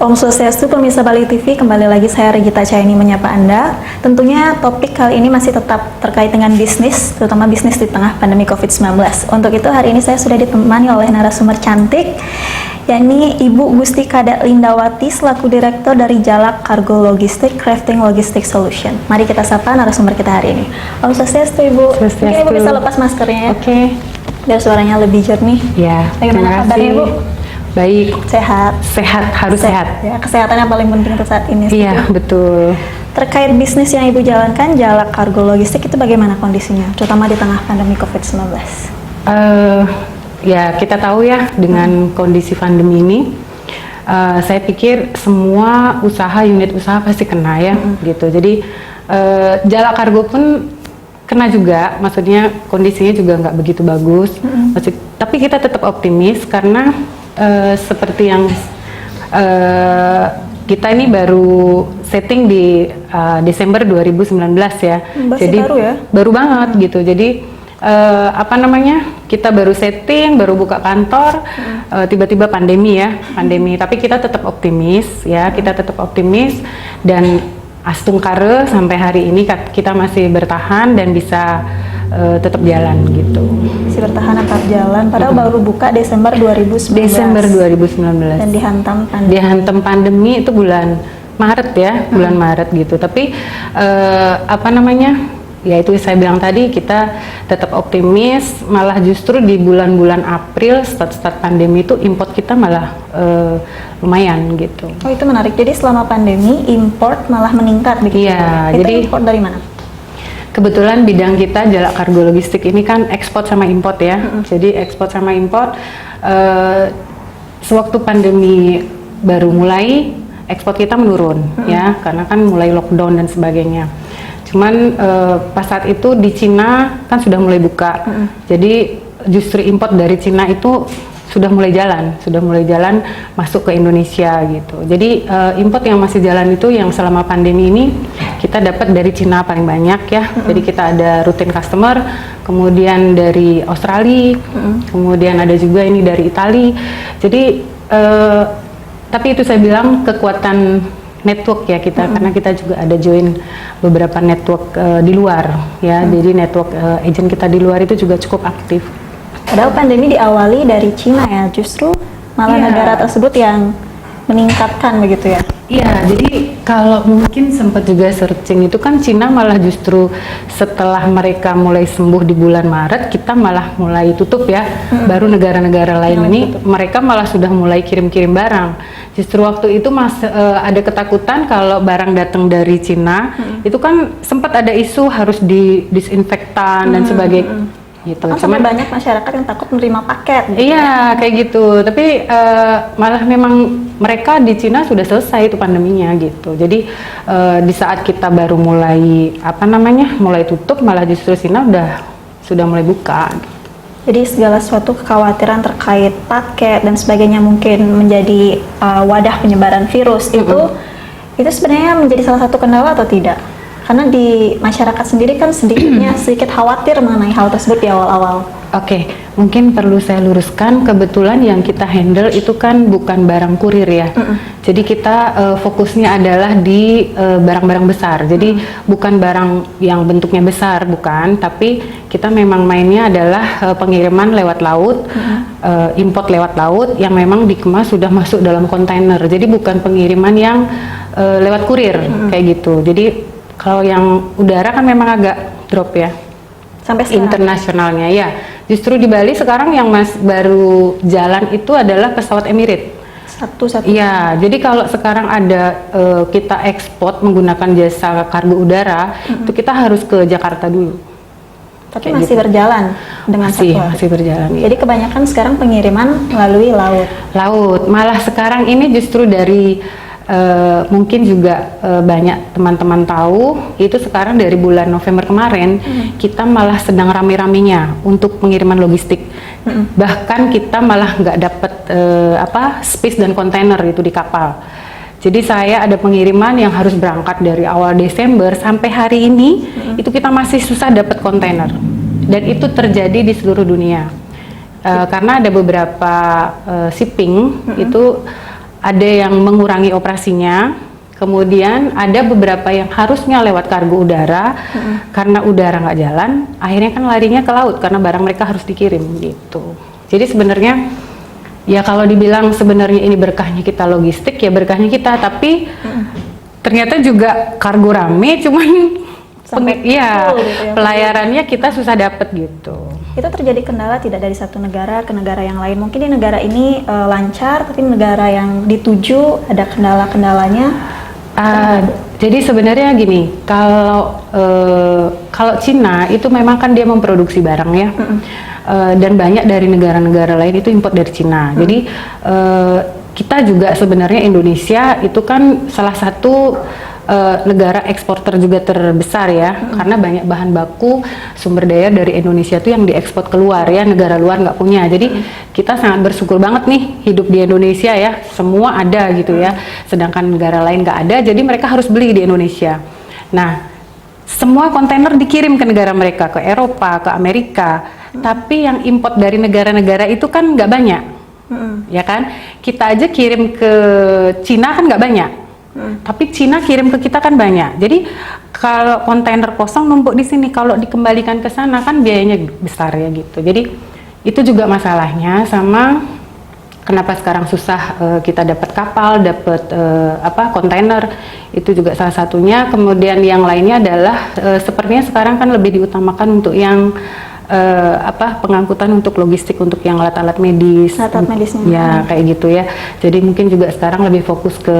Om Swastiastu, pemirsa Bali TV, kembali lagi saya Regita Chayani menyapa Anda. Tentunya topik kali ini masih tetap terkait dengan bisnis, terutama bisnis di tengah pandemi COVID-19. Untuk itu hari ini saya sudah ditemani oleh narasumber cantik, yakni Ibu Gusti Kada Lindawati selaku Direktur dari Jalak Cargo Logistik Crafting Logistic Solution. Mari kita sapa narasumber kita hari ini. Om Swastiastu, Ibu. Mungkin Ibu bisa lepas maskernya ya. Oke. Biar suaranya lebih jernih. Ya. Bagaimana kabarnya, Ibu? Baik. Sehat. Harus sehat. Ya, kesehatan yang paling penting untuk saat ini. Iya, betul. Terkait bisnis yang Ibu jalankan, Jalak Cargo Logistik, itu bagaimana kondisinya, terutama di tengah pandemi COVID-19? Ya, kita tahu ya dengan kondisi pandemi ini, saya pikir semua unit usaha pasti kena ya, gitu. Jadi Jalak Cargo pun kena juga, maksudnya kondisinya juga nggak begitu bagus. Tapi kita tetap optimis karena seperti yang kita ini baru setting di Desember 2019 ya. Jadi baru ya? Baru banget gitu. Jadi kita baru setting, baru buka kantor, tiba-tiba pandemi ya, pandemi. Tapi kita tetap optimis ya, kita tetap optimis dan astungkare sampai hari ini kita masih bertahan dan bisa tetap jalan gitu. Masih bertahan tetap jalan, padahal baru buka Desember 2019. Desember 2019. Dan dihantam pandemi itu bulan Maret ya, bulan Maret gitu. Tapi ya itu saya bilang tadi, kita tetap optimis, malah justru di bulan-bulan April start pandemi itu import kita malah lumayan gitu. Oh, itu menarik. Jadi selama pandemi import malah meningkat begitu. Iya, itu jadi import dari mana? Kebetulan bidang kita Jalak Cargo Logistik ini kan ekspor sama import ya. Jadi ekspor sama import, sewaktu pandemi baru mulai, ekspor kita menurun ya, karena kan mulai lockdown dan sebagainya. Cuman pas saat itu di Cina kan sudah mulai buka, jadi justru import dari Cina itu sudah mulai jalan masuk ke Indonesia gitu. Jadi import yang masih jalan itu yang selama pandemi ini kita dapat dari Cina paling banyak ya. Jadi kita ada rutin customer, kemudian dari Australia, kemudian ada juga ini dari Italia. Jadi tapi itu saya bilang kekuatan network ya kita, karena kita juga ada join beberapa network di luar ya. Jadi network agent kita di luar itu juga cukup aktif. Padahal pandemi diawali dari Cina ya, justru malah negara tersebut yang meningkatkan begitu ya? Iya, jadi kalau mungkin sempat juga searching itu kan Cina malah justru setelah mereka mulai sembuh di bulan Maret, kita malah mulai tutup ya. Baru negara-negara lain ini mereka malah sudah mulai kirim-kirim barang. Justru waktu itu ada ketakutan kalau barang datang dari Cina, itu kan sempat ada isu harus disinfektan dan sebagainya. Gitu. Kan sampai banyak masyarakat yang takut menerima paket gitu. Iya, kayak gitu. Tapi malah memang mereka di Cina sudah selesai itu pandeminya gitu. Jadi di saat kita baru mulai mulai tutup, malah justru Cina sudah mulai buka. Jadi segala suatu kekhawatiran terkait paket dan sebagainya mungkin menjadi wadah penyebaran virus itu sebenarnya menjadi salah satu kendala atau tidak? Karena di masyarakat sendiri kan sedikit khawatir mengenai hal tersebut di awal-awal. Oke, mungkin perlu saya luruskan, kebetulan yang kita handle itu kan bukan barang kurir ya. Jadi kita fokusnya adalah di barang-barang besar. Jadi bukan barang yang bentuknya besar, bukan. Tapi kita memang mainnya adalah pengiriman lewat laut, import lewat laut yang memang dikemas sudah masuk dalam kontainer. Jadi bukan pengiriman yang lewat kurir kayak gitu. Jadi kalau yang udara kan memang agak drop ya. Sampai sekarang. Internasionalnya ya. Justru di Bali sekarang yang baru jalan itu adalah pesawat Emirates. Satu-satu. Iya, jadi kalau sekarang ada kita ekspor menggunakan jasa kargo udara, itu kita harus ke Jakarta dulu. Tapi masih berjalan dengan masih berjalan. Jadi kebanyakan sekarang pengiriman melalui laut. Laut. Malah sekarang ini justru dari mungkin juga banyak teman-teman tahu itu sekarang dari bulan November kemarin kita malah sedang rame-ramenya untuk pengiriman logistik. Bahkan kita malah nggak dapat space dan kontainer itu di kapal. Jadi saya ada pengiriman yang harus berangkat dari awal Desember sampai hari ini itu kita masih susah dapat kontainer. Dan itu terjadi di seluruh dunia. Karena ada beberapa shipping itu ada yang mengurangi operasinya, kemudian ada beberapa yang harusnya lewat kargo udara, karena udara nggak jalan, akhirnya kan larinya ke laut karena barang mereka harus dikirim gitu. Jadi sebenarnya ya kalau dibilang sebenarnya ini berkahnya kita logistik, ya berkahnya kita, tapi ternyata juga kargo rame, cuman iya, gitu ya, pelayarannya kita susah dapet gitu. Itu terjadi kendala tidak dari satu negara ke negara yang lain? Mungkin di negara ini lancar, tapi negara yang dituju ada kendala-kendalanya. Jadi sebenarnya gini, kalau Cina itu memang kan dia memproduksi barang ya, dan banyak dari negara-negara lain itu import dari Cina. Jadi kita juga sebenarnya Indonesia itu kan salah satu negara eksporter juga terbesar ya, karena banyak bahan baku sumber daya dari Indonesia itu yang diekspor keluar ya, negara luar nggak punya. Jadi kita sangat bersyukur banget nih hidup di Indonesia ya, semua ada gitu ya, sedangkan negara lain nggak ada, jadi mereka harus beli di Indonesia. Nah, semua kontainer dikirim ke negara mereka, ke Eropa, ke Amerika, tapi yang import dari negara-negara itu kan nggak banyak, ya kan? Kita aja kirim ke Cina kan nggak banyak. Tapi Cina kirim ke kita kan banyak. Jadi kalau kontainer kosong numpuk di sini, kalau dikembalikan ke sana kan biayanya besar ya gitu. Jadi itu juga masalahnya, sama kenapa sekarang susah kita dapat kapal, dapat kontainer, itu juga salah satunya. Kemudian yang lainnya adalah sepertinya sekarang kan lebih diutamakan untuk yang pengangkutan untuk logistik, untuk yang alat-alat medis, medisnya ya kayak gitu ya. Jadi mungkin juga sekarang lebih fokus ke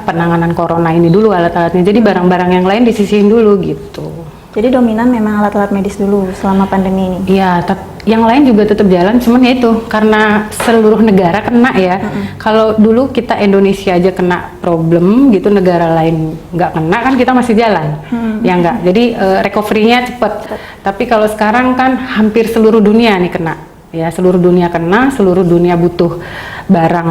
penanganan corona ini dulu alat-alatnya. Jadi barang-barang yang lain disisihin dulu gitu. Jadi dominan memang alat-alat medis dulu selama pandemi ini. Iya, yang lain juga tetap jalan, cuman ya itu karena seluruh negara kena ya. Kalau dulu kita Indonesia aja kena problem gitu, negara lain nggak kena kan kita masih jalan, ya nggak. Jadi recovery-nya cepet. Tapi kalau sekarang kan hampir seluruh dunia nih kena. Ya, seluruh dunia kena, seluruh dunia butuh barang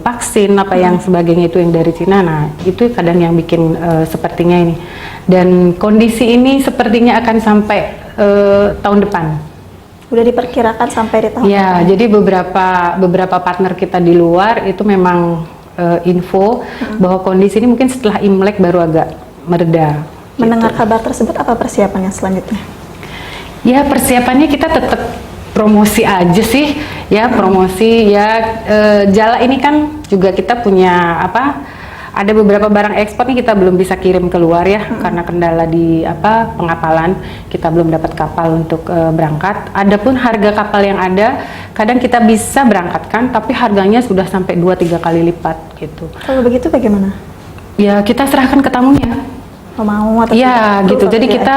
vaksin yang sebagainya itu yang dari Cina. Nah, itu kadang yang bikin sepertinya ini. Dan kondisi ini sepertinya akan sampai tahun depan. Udah diperkirakan sampai di tahun ya, depan. Jadi beberapa partner kita di luar itu memang info bahwa kondisi ini mungkin setelah Imlek baru agak mereda. Mendengar kabar tersebut, apa persiapannya selanjutnya? Ya, persiapannya kita tetap promosi aja sih ya, promosi ya. Jala ini kan juga kita punya ada beberapa barang ekspor nih kita belum bisa kirim keluar ya, karena kendala di pengapalan, kita belum dapat kapal untuk berangkat. Adapun harga kapal yang ada kadang kita bisa berangkatkan, tapi harganya sudah sampai 2-3 kali lipat gitu. Kalau begitu bagaimana? Ya kita serahkan ke tamunya. Mau atau ya tidak, gitu. Jadi kita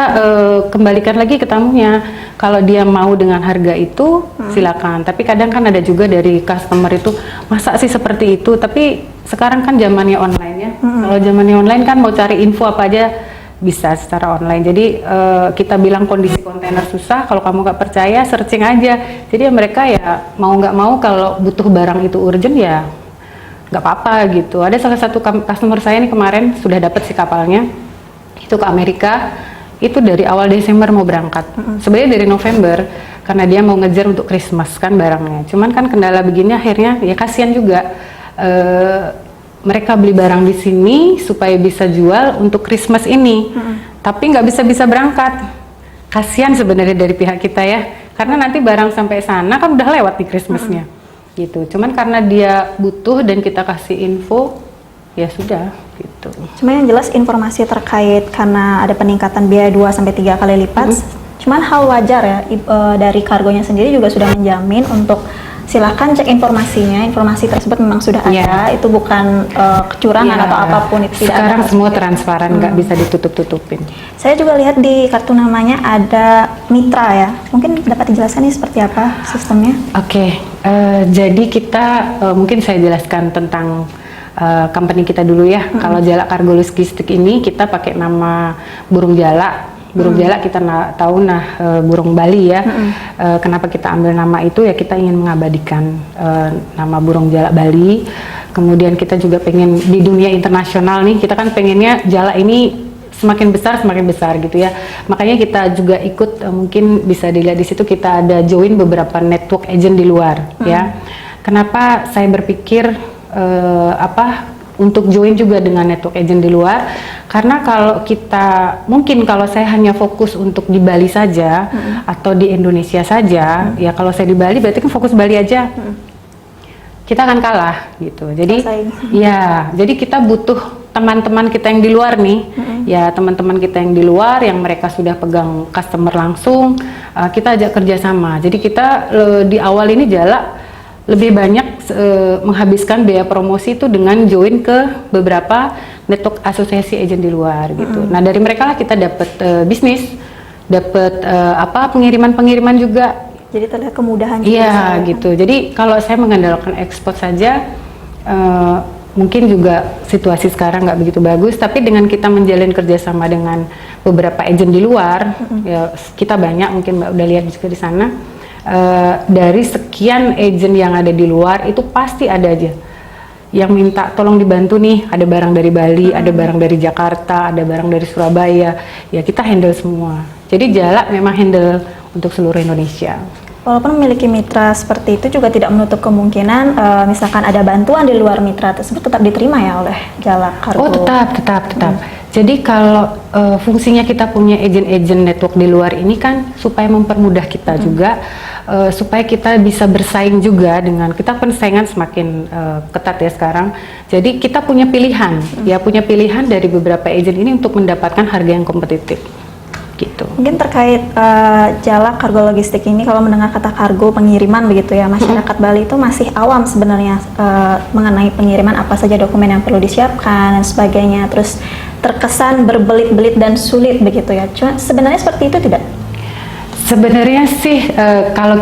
kembalikan lagi ke tamunya. Kalau dia mau dengan harga itu silakan. Tapi kadang kan ada juga dari customer itu, masa sih seperti itu? Tapi sekarang kan zamannya online ya. Kalau zamannya online kan mau cari info apa aja bisa secara online. Jadi kita bilang kondisi kontainer susah, kalau kamu nggak percaya searching aja. Jadi mereka ya mau nggak mau kalau butuh barang itu urgent ya nggak apa-apa gitu. Ada salah satu customer saya nih kemarin sudah dapat si kapalnya, itu ke Amerika, itu dari awal Desember mau berangkat. Sebenarnya dari November, karena dia mau ngejar untuk Christmas kan barangnya. Cuman kan kendala begini akhirnya ya kasihan juga. Mereka beli barang di sini supaya bisa jual untuk Christmas ini, tapi nggak bisa berangkat. Kasihan sebenarnya dari pihak kita ya, karena nanti barang sampai sana kan udah lewat di Christmasnya, gitu. Cuman karena dia butuh dan kita kasih info, ya sudah gitu. Cuma yang jelas informasi terkait karena ada peningkatan biaya 2-3 kali lipat. Cuman hal wajar ya, dari kargonya sendiri juga sudah menjamin untuk silakan cek informasinya. Informasi tersebut memang sudah ada, itu bukan kecurangan atau apapun itu. Sekarang semua transparan, nggak bisa ditutup-tutupin. Saya juga lihat di kartu namanya ada mitra ya. Mungkin dapat dijelaskan ini seperti apa sistemnya? Oke, jadi kita mungkin saya jelaskan tentang company kita dulu ya. Kalau Jala Kargo Logistik ini kita pakai nama burung jala. Burung jala kita tahu burung Bali ya. Kenapa kita ambil nama itu ya, kita ingin mengabadikan nama burung jala Bali. Kemudian kita juga pengen di dunia internasional nih, kita kan pengennya jala ini semakin besar gitu ya. Makanya kita juga ikut, mungkin bisa dilihat di situ kita ada join beberapa network agent di luar ya. Kenapa saya berpikir untuk join juga dengan network agent di luar, karena kalau saya hanya fokus untuk di Bali saja atau di Indonesia saja, ya kalau saya di Bali berarti kan fokus Bali aja, kita akan kalah gitu. Jadi jadi kita butuh teman-teman kita yang di luar nih, ya teman-teman kita yang di luar yang mereka sudah pegang customer langsung, kita ajak kerjasama. Jadi kita di awal ini lebih banyak menghabiskan biaya promosi itu dengan join ke beberapa network asosiasi agent di luar gitu. Nah dari mereka lah kita dapat bisnis, dapat pengiriman juga. Jadi terlihat kemudahan juga. Iya gitu. Jadi kalau saya mengandalkan ekspor saja, mungkin juga situasi sekarang nggak begitu bagus. Tapi dengan kita menjalin kerjasama dengan beberapa agent di luar, ya kita banyak, mungkin Mbak udah lihat juga di sana. Dari sekian agent yang ada di luar itu pasti ada aja yang minta tolong dibantu nih, ada barang dari Bali, ada barang dari Jakarta, ada barang dari Surabaya, ya kita handle semua. Jadi Jalak memang handle untuk seluruh Indonesia. Walaupun memiliki mitra seperti itu juga tidak menutup kemungkinan misalkan ada bantuan di luar mitra tersebut tetap diterima ya oleh Jalak Cargo. Oh tetap. Jadi kalau fungsinya kita punya agent-agent network di luar ini kan supaya mempermudah kita juga, supaya kita bisa bersaing juga dengan kita, persaingan semakin ketat ya sekarang. Jadi kita punya pilihan, punya pilihan dari beberapa agent ini untuk mendapatkan harga yang kompetitif. Gitu. Mungkin terkait Jalak Kargo Logistik ini, kalau mendengar kata kargo pengiriman begitu ya, masyarakat Bali itu masih awam sebenarnya mengenai pengiriman, apa saja dokumen yang perlu disiapkan dan sebagainya, terus terkesan berbelit-belit dan sulit begitu ya. Cuma sebenarnya seperti itu tidak? Sebenarnya sih kalau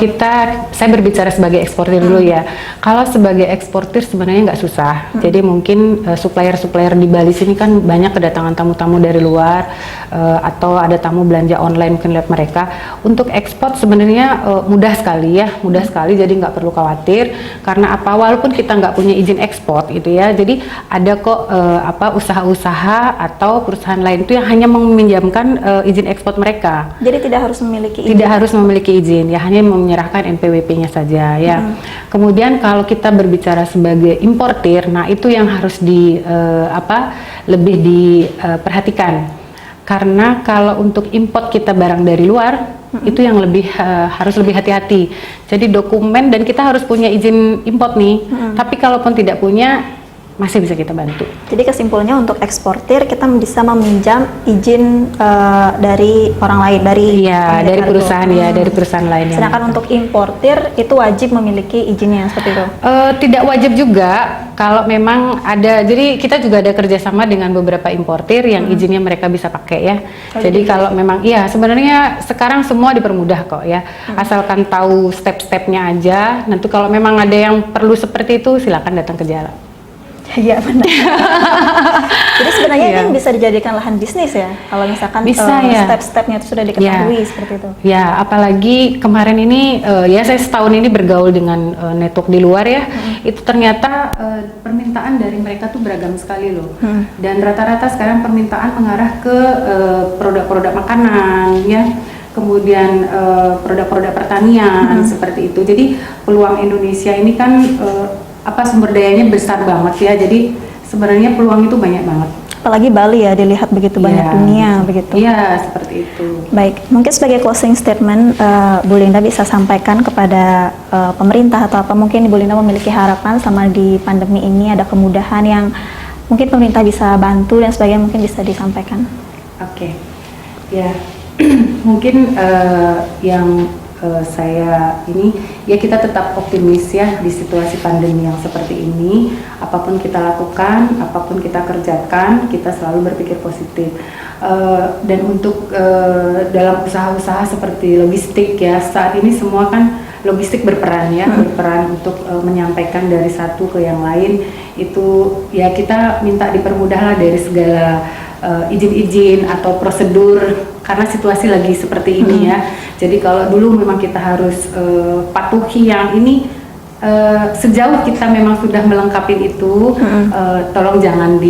saya berbicara sebagai eksportir dulu ya. Kalau sebagai eksportir sebenarnya nggak susah. Jadi mungkin supplier-supplier di Bali sini kan banyak kedatangan tamu-tamu dari luar, atau ada tamu belanja online, mungkin lihat mereka. Untuk ekspor sebenarnya mudah sekali ya, mudah sekali. Jadi nggak perlu khawatir. Karena walaupun kita nggak punya izin ekspor gitu ya. Jadi ada kok usaha-usaha atau perusahaan lain itu yang hanya meminjamkan izin ekspor mereka. Jadi tidak harus memiliki izin. Tidak harus memiliki izin, ya hanya menyerahkan NPWP-nya saja ya. Kemudian kalau kita berbicara sebagai importir, nah itu yang harus lebih diperhatikan. Karena kalau untuk import kita barang dari luar, itu yang harus lebih hati-hati. Jadi dokumen, dan kita harus punya izin import nih. Tapi kalaupun tidak punya, masih bisa kita bantu. Jadi kesimpulannya untuk eksportir kita bisa meminjam izin dari orang lain, dari perusahaan dari perusahaan lain. Sedangkan untuk importir itu wajib memiliki izinnya seperti itu. Tidak wajib juga kalau memang ada. Jadi kita juga ada kerjasama dengan beberapa importir yang izinnya mereka bisa pakai ya. Jadi kalau memang sebenarnya sekarang semua dipermudah kok ya. Asalkan tahu step-stepnya aja. Nanti kalau memang ada yang perlu seperti itu, silakan datang ke Jalak. Iya benar. Jadi sebenarnya ini bisa dijadikan lahan bisnis ya, kalau misalkan step-stepnya itu sudah diketahui seperti itu. Ya, apalagi kemarin ini saya setahun ini bergaul dengan network di luar ya, itu ternyata permintaan dari mereka tuh beragam sekali loh. Dan rata-rata sekarang permintaan mengarah ke produk-produk makanan ya. Kemudian produk-produk pertanian seperti itu. Jadi peluang Indonesia ini kan sumber dayanya besar banget ya, jadi sebenarnya peluang itu banyak banget. Apalagi Bali ya, dilihat begitu banyak dunia begitu. Iya, seperti itu. Baik, mungkin sebagai closing statement, Bu Linda bisa sampaikan kepada pemerintah atau mungkin Bu Linda memiliki harapan sama di pandemi ini, ada kemudahan yang mungkin pemerintah bisa bantu dan sebagainya, mungkin bisa disampaikan. Oke. Ya, mungkin yang saya kita tetap optimis ya di situasi pandemi yang seperti ini. Apapun kita lakukan, apapun kita kerjakan, kita selalu berpikir positif. Dan untuk dalam usaha-usaha seperti logistik ya, saat ini semua kan logistik berperan ya, berperan untuk menyampaikan dari satu ke yang lain. Itu ya kita minta dipermudahlah dari segala izin-izin atau prosedur, karena situasi lagi seperti ini ya. Jadi kalau dulu memang kita harus patuhi yang ini, sejauh kita memang sudah melengkapi itu, tolong jangan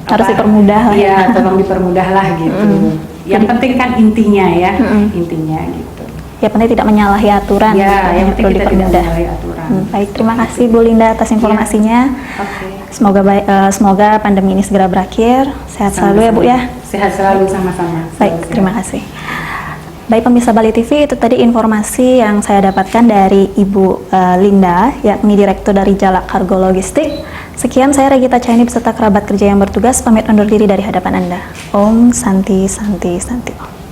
harus dipermudah lah ya. Tolong dipermudah lah gitu. Yang penting kan intinya ya, intinya gitu. ya penting tidak menyalahi aturan. Ya, yang penting perlu kita tidak dipermudah. menyalahi aturan. Baik, terima kasih Bu Linda atas informasinya. Oke. Semoga pandemi ini segera berakhir. Sehat selalu ya Bu ya. Sehat selalu, sama-sama. Baik, terima kasih. Baik pemirsa Bali TV, itu tadi informasi yang saya dapatkan dari Ibu Linda, yakni Direktur dari Jalak Kargo Logistik. Sekian, saya Regita Chayni beserta kerabat kerja yang bertugas pamit undur diri dari hadapan Anda. Om Santi Santi Santi Om.